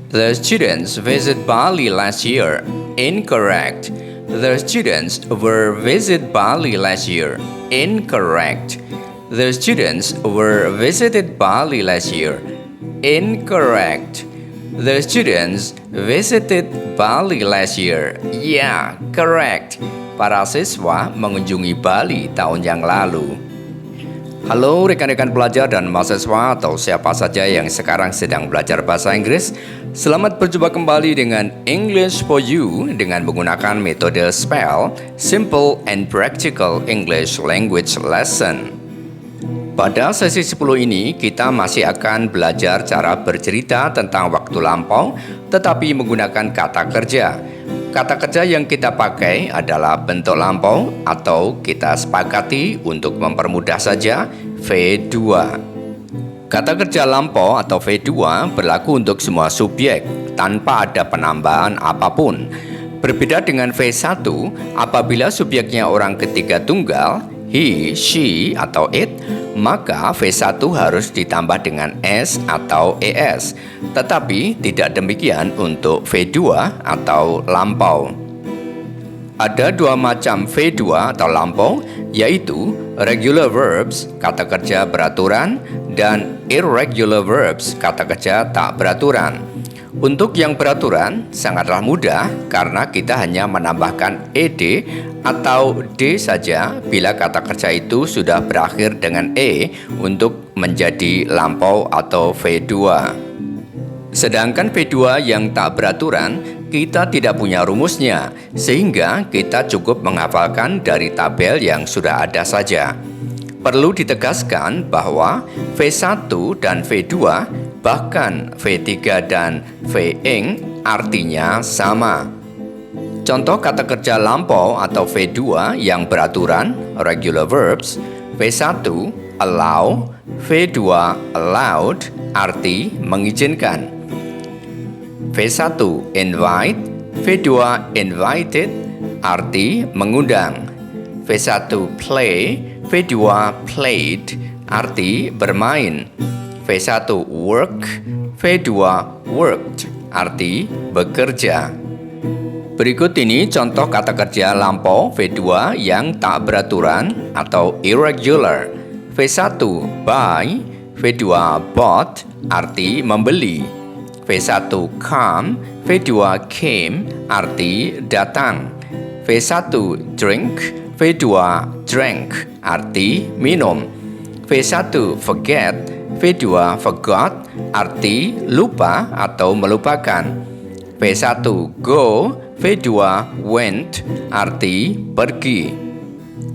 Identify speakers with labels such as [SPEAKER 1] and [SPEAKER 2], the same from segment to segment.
[SPEAKER 1] The students visit Bali last year. Incorrect. The students were visit Bali last year. Incorrect. The students were visited Bali last year. Incorrect. The students visited Bali last year. Yeah, correct. Para siswa mengunjungi Bali tahun yang lalu. Halo rekan-rekan pelajar dan mahasiswa atau siapa saja yang sekarang sedang belajar bahasa Inggris. Selamat berjumpa kembali dengan English for You dengan menggunakan metode SPEL, Simple and Practical English Language Lesson. Pada sesi 10 ini kita masih akan belajar cara bercerita tentang waktu lampau tetapi menggunakan kata kerja. Kata kerja yang kita pakai adalah bentuk lampau atau kita sepakati untuk mempermudah saja V2. Kata kerja lampau atau V2 berlaku untuk semua subjek tanpa ada penambahan apapun. Berbeda dengan V1 apabila subjeknya orang ketiga tunggal, he, she, atau it, maka V1 harus ditambah dengan S atau ES. Tetapi tidak demikian untuk V2 atau lampau. Ada dua macam V2 atau lampau, yaitu regular verbs, kata kerja beraturan, dan irregular verbs, kata kerja tak beraturan. Untuk yang beraturan sangatlah mudah karena kita hanya menambahkan ed atau d saja bila kata kerja itu sudah berakhir dengan e untuk menjadi lampau atau V2. Sedangkan V2 yang tak beraturan kita tidak punya rumusnya sehingga kita cukup menghafalkan dari tabel yang sudah ada saja. Perlu ditegaskan bahwa V1 dan V2 bahkan V3 dan V-ing artinya sama. Contoh kata kerja lampau atau V2 yang beraturan, regular verbs, V1 allow, V2 allowed, arti mengizinkan. V1 invite, V2 invited, arti mengundang. V1 play, V2 played, arti bermain. V1 work, V2 worked, arti bekerja. Berikut ini contoh kata kerja lampau V2 yang tak beraturan atau irregular. V1 buy, V2 bought, arti membeli. V1 come, V2 came, arti datang. V1 drink, V2 drank, arti minum. V1 forget, V2 forgot, arti lupa atau melupakan. V1 go, V2 went, arti pergi.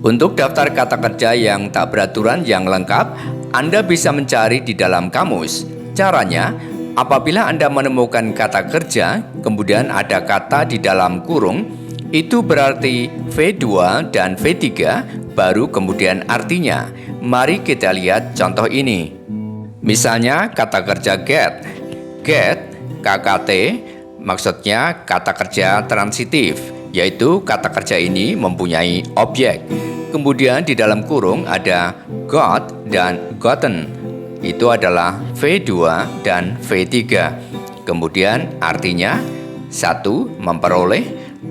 [SPEAKER 1] Untuk daftar kata kerja yang tak beraturan yang lengkap, Anda bisa mencari di dalam kamus. Caranya, apabila Anda menemukan kata kerja, kemudian ada kata di dalam kurung, itu berarti V2 dan V3, baru kemudian artinya. Mari kita lihat contoh ini. Misalnya kata kerja get, KKT, maksudnya kata kerja transitif, yaitu kata kerja ini mempunyai objek. Kemudian di dalam kurung ada got dan gotten, itu adalah V2 dan V3. Kemudian artinya 1. Memperoleh,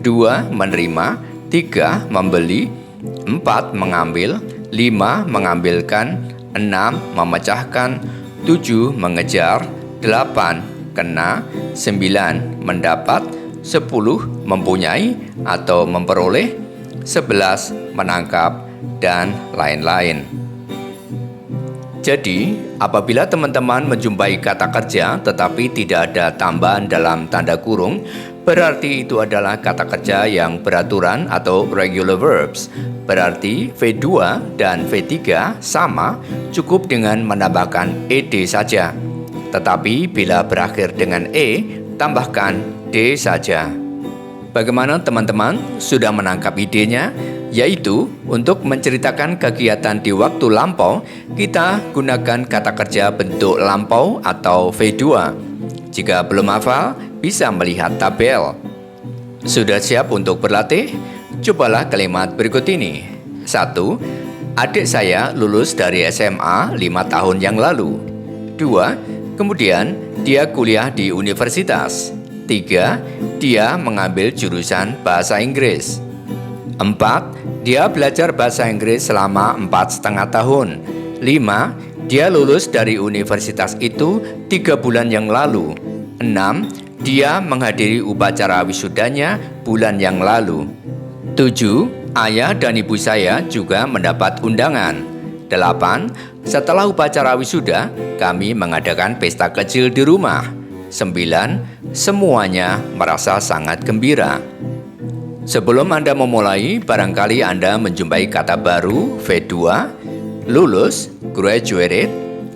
[SPEAKER 1] 2. Menerima, 3. Membeli, 4. Mengambil, 5. Mengambilkan, 6. Memecahkan, 7. Mengejar, 8. Kena, 9. Mendapat, 10. Mempunyai atau memperoleh, 11. Menangkap, dan lain-lain. Jadi, apabila teman-teman menjumpai kata kerja tetapi tidak ada tambahan dalam tanda kurung, berarti itu adalah kata kerja yang beraturan atau regular verbs. Berarti V2 dan V3 sama, cukup dengan menambahkan ed saja. Tetapi bila berakhir dengan e, tambahkan d saja. Bagaimana teman-teman? Sudah menangkap idenya? Yaitu untuk menceritakan kegiatan di waktu lampau, kita gunakan kata kerja bentuk lampau atau V2. Jika belum hafal, bisa melihat tabel. Sudah siap untuk berlatih? Cobalah kalimat berikut ini. 1. Adik saya lulus dari SMA 5 tahun yang lalu. 2. Kemudian, dia kuliah di universitas. 3. Dia mengambil jurusan bahasa Inggris. 4. Dia belajar bahasa Inggris selama 4,5 tahun. 5. Dia lulus dari universitas itu 3 bulan yang lalu. 6. Dia menghadiri upacara wisudanya bulan yang lalu. 7. Ayah dan ibu saya juga mendapat undangan. 8. Setelah upacara wisuda, kami mengadakan pesta kecil di rumah. 9. Semuanya merasa sangat gembira. Sebelum Anda memulai, barangkali Anda menjumpai kata baru V2, lulus, graduated,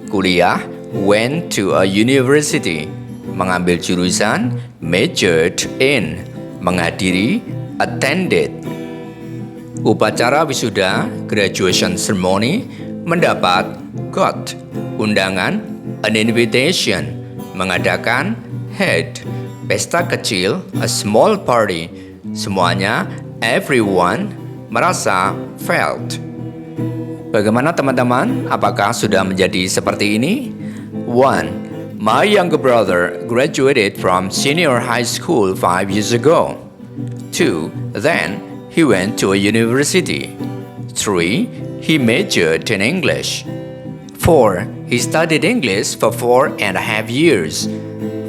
[SPEAKER 1] kuliah, went to a university, mengambil jurusan, majored in, menghadiri, attended. Upacara wisuda, graduation ceremony, mendapat, got, undangan, an invitation, mengadakan, had, pesta kecil, a small party, semuanya, everyone, merasa, felt. Bagaimana teman-teman? Apakah sudah menjadi seperti ini? 1. My younger brother graduated from senior high school 5 years ago. 2. Then, he went to a university. 3. He majored in English. 4. He studied English for 4.5 years.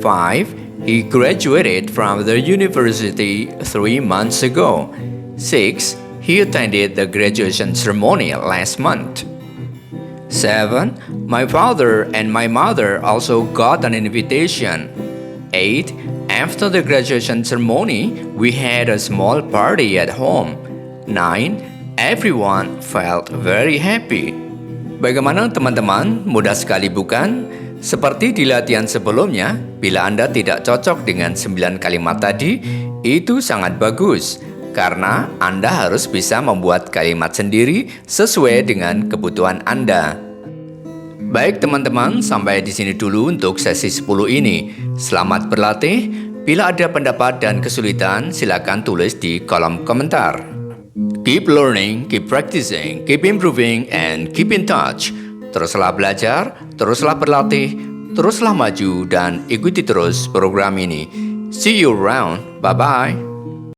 [SPEAKER 1] 5. He graduated from the university 3 months ago. 6. He attended the graduation ceremony last month. 7. My father and my mother also got an invitation. 8. After the graduation ceremony, we had a small party at home. 9. Everyone felt very happy. Bagaimana teman-teman? Mudah sekali bukan? Seperti di latihan sebelumnya, bila Anda tidak cocok dengan 9 kalimat tadi, itu sangat bagus. Karena Anda harus bisa membuat kalimat sendiri sesuai dengan kebutuhan Anda. Baik teman-teman, sampai di sini dulu untuk sesi 10 ini. Selamat berlatih. Bila ada pendapat dan kesulitan, silakan tulis di kolom komentar. Keep learning, keep practicing, keep improving, and keep in touch. Teruslah belajar, teruslah berlatih, teruslah maju, dan ikuti terus program ini. See you around. Bye-bye.